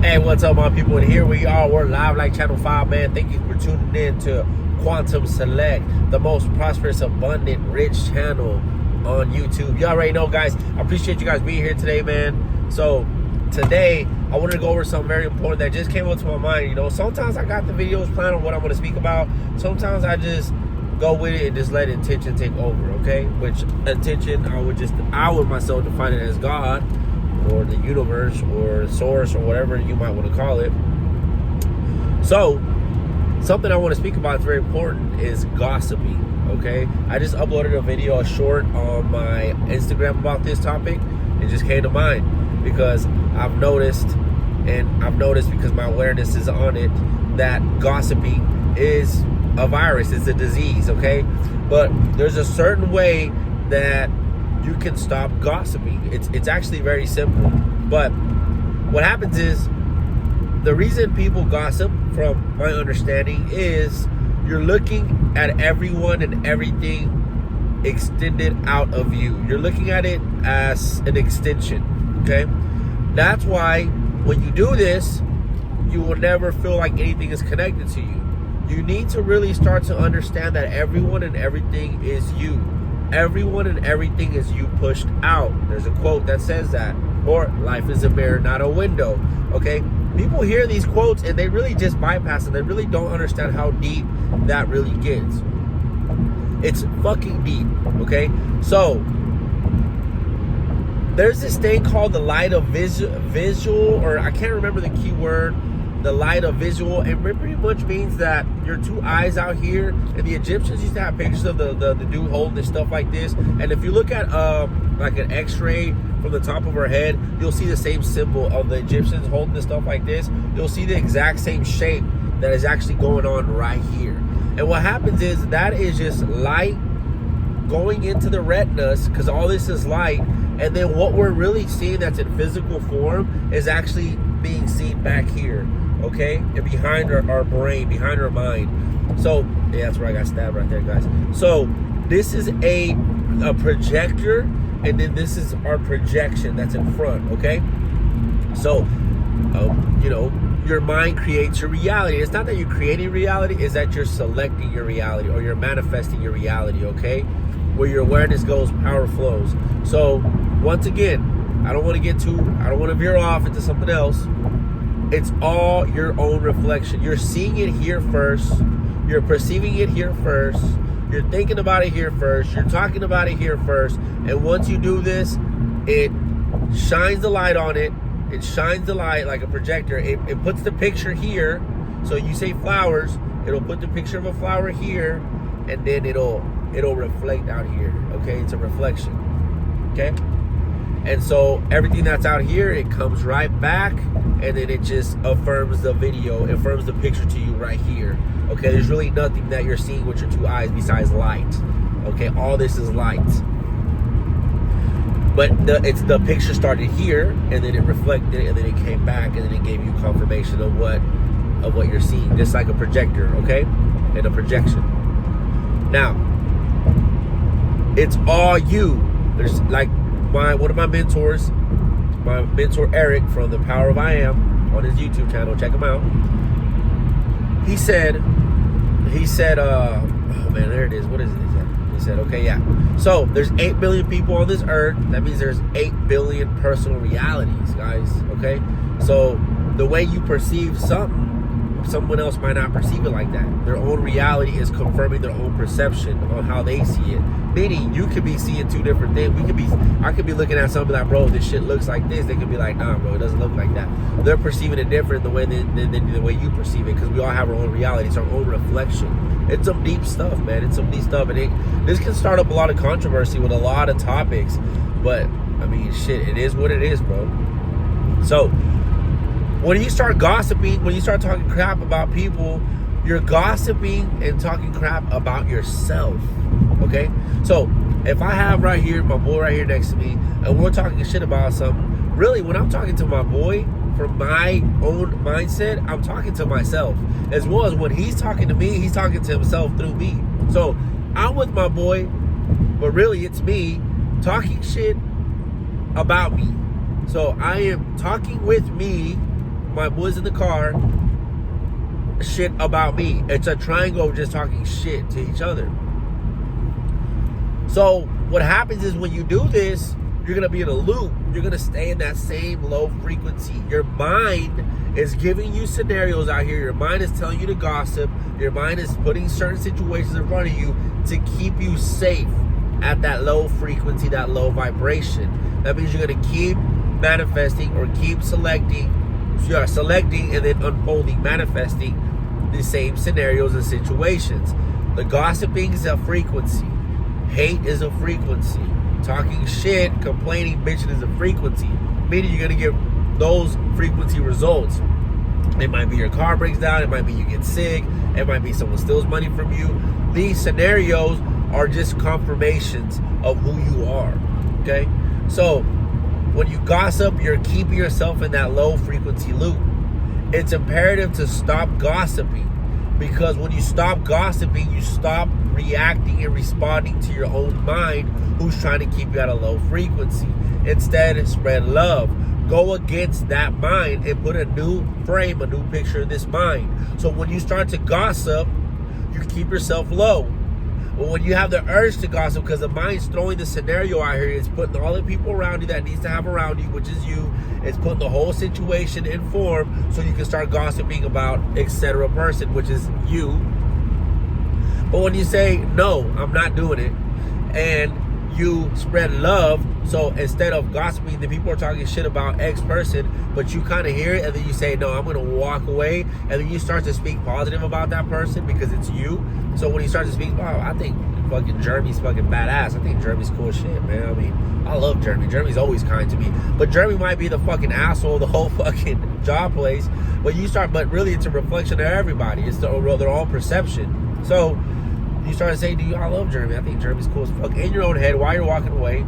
Hey, what's up, my people? And here we are. We're live like Channel 5, man. Thank you for tuning in to Quantum Select, the most prosperous, abundant, rich channel on YouTube. You already know, guys. I appreciate you guys being here today, man. So today, I wanted to go over something very important that just came up to my mind. You know, sometimes I got the videos planned on what I'm going to speak about. Sometimes I just go with it and just let intention take over, okay? Which intention, I would myself define it as God, or the universe, or source, or whatever you might want to call it. So, something I want to speak about that's very important is gossiping, okay? I just uploaded a video, a short, on my Instagram about this topic. It just came to mind because I've noticed because my awareness is on it, that gossiping is a virus, it's a disease, okay? But there's a certain way that you can stop gossiping. It's actually very simple. But what happens is, the reason people gossip, from my understanding, is you're looking at everyone and everything extended out of you. You're looking at it as an extension, okay? That's why when you do this, you will never feel like anything is connected to you. You need to really start to understand that everyone and everything is you. Everyone and everything is you pushed out. There's a quote that says that. Or, life is a mirror, not a window. Okay? People hear these quotes and they really just bypass it. They really don't understand how deep that really gets. It's fucking deep. Okay? So, there's this thing called the light of visual, or I can't remember the key word. The light of visual, and it pretty much means that your two eyes out here, and the Egyptians used to have pictures of the dude holding this stuff like this, and if you look at like an x-ray from the top of her head, you'll see the same symbol of the Egyptians holding this stuff like this. You'll see the exact same shape that is actually going on right here. And what happens is, that is just light going into the retinas, because all this is light, and then what we're really seeing that's in physical form is actually being seen back here. Okay, and behind our brain, behind our mind. So yeah, that's where I got stabbed right there, guys. So this is a projector, and then this is our projection that's in front. Okay, so you know, your mind creates your reality. It's not that you're creating reality; it's that you're selecting your reality, or you're manifesting your reality. Okay, where your awareness goes, power flows. So once again, I don't want to veer off into something else. It's all your own reflection. You're seeing it here first. You're perceiving it here first. You're thinking about it here first. You're talking about it here first. And once you do this, it shines the light on it. It shines the light like a projector. It puts the picture here. So you say flowers, it'll put the picture of a flower here, and then it'll reflect out here. Okay, it's a reflection. Okay? And so everything that's out here, it comes right back, and then it just affirms the video, affirms the picture to you right here. Okay, there's really nothing that you're seeing with your two eyes besides light. Okay, all this is light. But the picture started here, and then it reflected, and then it came back, and then it gave you confirmation of what you're seeing, just like a projector, okay, and a projection. Now, it's all you. There's like one of my mentors, my mentor Eric from The Power of I Am, on his YouTube channel. Check him out. He said, oh man, there it is. What is it? He said, okay, yeah. So there's 8 billion people on this earth. That means there's 8 billion personal realities, guys. Okay. So the way you perceive something, someone else might not perceive it like that. Their own reality is confirming their own perception on how they see it. Meaning, you could be seeing two different things. I could be looking at something like, bro, this shit looks like this. They could be like, nah, bro, it doesn't look like that. They're perceiving it different than the way you perceive it, because we all have our own reality. It's our own reflection. It's some deep stuff, man. It's some deep stuff, and this can start up a lot of controversy with a lot of topics. But I mean, shit, it is what it is, bro. So when you start gossiping, when you start talking crap about people, you're gossiping and talking crap about yourself. Okay? So if I have right here, my boy right here next to me, and we're talking shit about something, really, when I'm talking to my boy from my own mindset, I'm talking to myself. As well as when he's talking to me, he's talking to himself through me. So I'm with my boy, but really it's me talking shit about me. So I am talking with me my boys in the car shit about me. It's a triangle of just talking shit to each other. So what happens is when you do this, you're going to be in a loop. You're going to stay in that same low frequency. Your mind is giving you scenarios out here. Your mind is telling you to gossip. Your mind is putting certain situations in front of you to keep you safe at that low frequency, that low vibration. That means you're going to keep manifesting or keep selecting. You are selecting and then unfolding, manifesting the same scenarios and situations. The gossiping is a frequency. Hate is a frequency. Talking shit, complaining, bitching is a frequency. Meaning you're going to get those frequency results. It might be your car breaks down. It might be you get sick. It might be someone steals money from you. These scenarios are just confirmations of who you are. Okay? So when you gossip, you're keeping yourself in that low frequency loop. It's imperative to stop gossiping, because when you stop gossiping, you stop reacting and responding to your own mind, who's trying to keep you at a low frequency. Instead, spread love. Go against that mind and put a new frame, a new picture in this mind. So when you start to gossip, you keep yourself low. But when you have the urge to gossip, because the mind's throwing the scenario out here, it's putting all the people around you that needs to have around you, which is you. It's putting the whole situation in form so you can start gossiping about etc. person, which is you. But when you say, no, I'm not doing it, and you spread love, so instead of gossiping, the people are talking shit about X person, but you kind of hear it, and then you say, no, I'm going to walk away, and then you start to speak positive about that person because it's you. So when you start to speak, wow, I think fucking Jeremy's fucking badass. I think Jeremy's cool as shit, man. I mean, I love Jeremy. Jeremy's always kind to me. But Jeremy might be the fucking asshole of the whole fucking job place. But really it's a reflection of everybody. It's their own perception. So you start to say, dude, I love Jeremy. I think Jeremy's cool as fuck. In your own head, while you're walking away,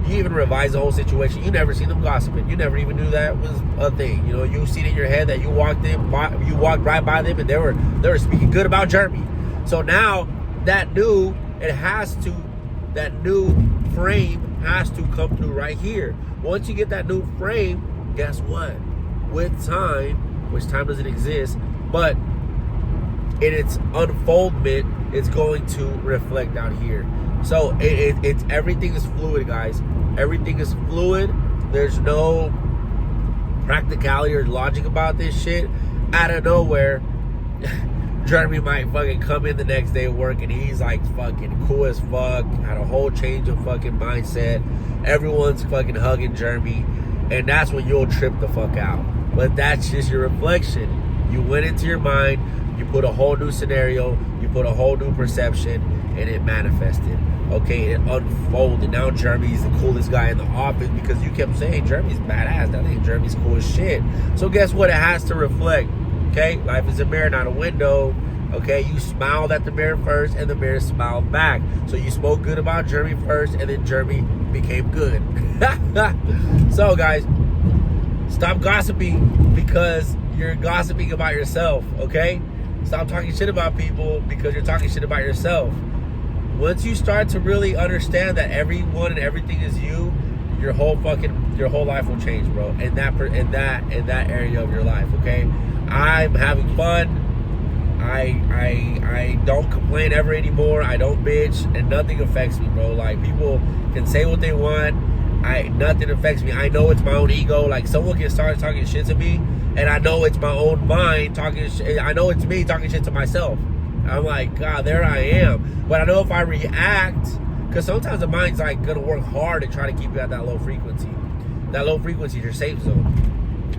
you even revise the whole situation. You never seen them gossiping. You never even knew that was a thing. You know, you seen in your head that you walked right by them, and they were speaking good about Jeremy. So now that new frame has to come through right here. Once you get that new frame, guess what? With time, which time doesn't exist, but in its unfoldment, it's going to reflect out here. So it's everything is fluid, guys. Everything is fluid. There's no practicality or logic about this shit. Out of nowhere, Jeremy might fucking come in the next day of work and he's like fucking cool as fuck, had a whole change of fucking mindset. Everyone's fucking hugging Jeremy, and that's when you'll trip the fuck out. But that's just your reflection. You went into your mind, you put a whole new scenario, you put a whole new perception, and it manifested. Okay, it unfolded. Now Jeremy's the coolest guy in the office because you kept saying Jeremy's badass. I think Jeremy's cool as shit. So guess what? It has to reflect. Okay, life is a mirror, not a window. Okay, you smiled at the mirror first, and the mirror smiled back. So you spoke good about Jeremy first, and then Jeremy became good. So guys, stop gossiping because you're gossiping about yourself. Okay, stop talking shit about people because you're talking shit about yourself. Once you start to really understand that everyone and everything is you, your whole life will change, bro. In that area of your life. Okay. I'm having fun. I don't complain ever anymore. I don't bitch, and nothing affects me, bro. Like, people can say what they want. Nothing affects me. I know it's my own ego. Like, someone can start talking shit to me, and I know it's my own mind talking shit. I know it's me talking shit to myself. I'm like, God, there I am. But I know if I react, because sometimes the mind's like gonna work hard to try to keep you at that low frequency. That low frequency is your safe zone.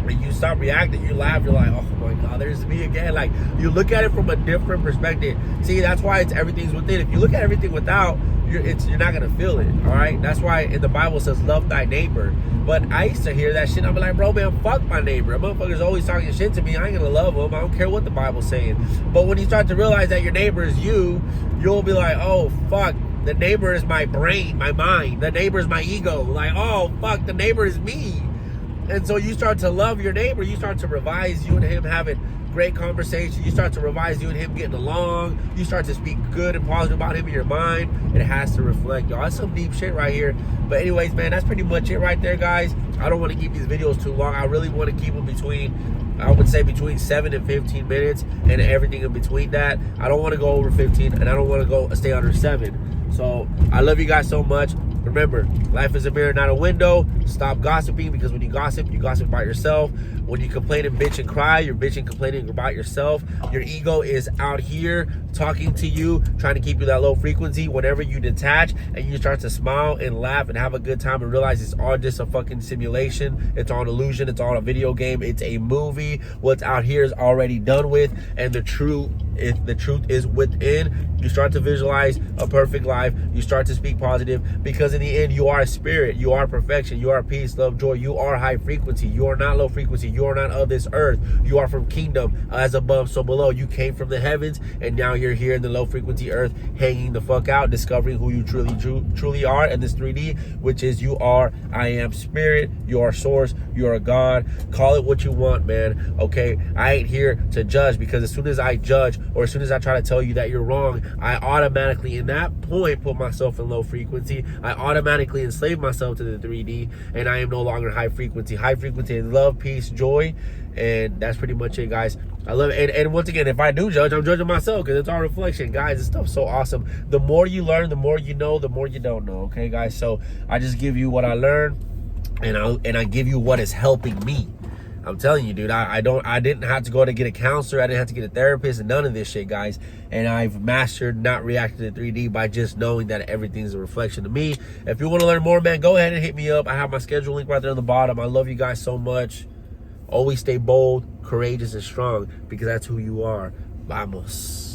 When you stop reacting, you laugh, you're like, oh my God, there's me again. Like, you look at it from a different perspective. See, that's why it's everything's within. If you look at everything without, you're not gonna feel it. All right, that's why in the Bible says love thy neighbor. But I used to hear that shit. I'm like, bro, man, fuck my neighbor. A motherfucker's always talking shit to me. I ain't gonna love him. I don't care what the Bible's saying. But when you start to realize that your neighbor is you'll be like, oh fuck, the neighbor is my brain, my mind. The neighbor is my ego. Like, oh fuck, the neighbor is me. And so you start to love your neighbor. You start to revise you and him having great conversation. You start to revise you and him getting along. You start to speak good and positive about him in your mind. It has to reflect, y'all. That's some deep shit right here. But anyways, man, that's pretty much it right there, guys. I don't want to keep these videos too long. I really want to keep them between, I would say between 7 and 15 minutes and everything in between that. I don't want to go over 15 and I don't want to stay under 7. So I love you guys so much. Remember, life is a mirror, not a window. Stop gossiping, because when you gossip about yourself. When you complain and bitch and cry, you're bitching, complaining about yourself. Your ego is out here talking to you, trying to keep you that low frequency. Whenever you detach and you start to smile and laugh and have a good time and realize it's all just a fucking simulation, it's all an illusion, it's all a video game, it's a movie. What's out here is already done with, and the truth is within. You start to visualize a perfect life. You start to speak positive, because in the end, you are a spirit. You are perfection. You are peace, love, joy. You are high frequency. You are not low frequency. You are not of this earth. You are from kingdom, as above, so below. You came from the heavens, and now you're here in the low frequency earth, hanging the fuck out, discovering who you truly are in this 3D, which is you are, I am spirit. You are source. You are God. Call it what you want, man. Okay? I ain't here to judge, because as soon as I judge, or as soon as I try to tell you that you're wrong, I automatically, in that point, put myself in low frequency. I automatically enslave myself to the 3D, and I am no longer high frequency. High frequency is love, peace, joy, and that's pretty much it, guys. I love it. And once again, if I do judge, I'm judging myself, because it's all reflection. Guys, this stuff's so awesome. The more you learn, the more you know, the more you don't know. Okay, guys? So I just give you what I learned, and I give you what is helping me. I'm telling you, dude, I didn't have to go to get a counselor. I didn't have to get a therapist and none of this shit, guys. And I've mastered not reacting to 3D by just knowing that everything's a reflection of me. If you want to learn more, man, go ahead and hit me up. I have my schedule link right there on the bottom. I love you guys so much. Always stay bold, courageous, and strong, because that's who you are. Vamos.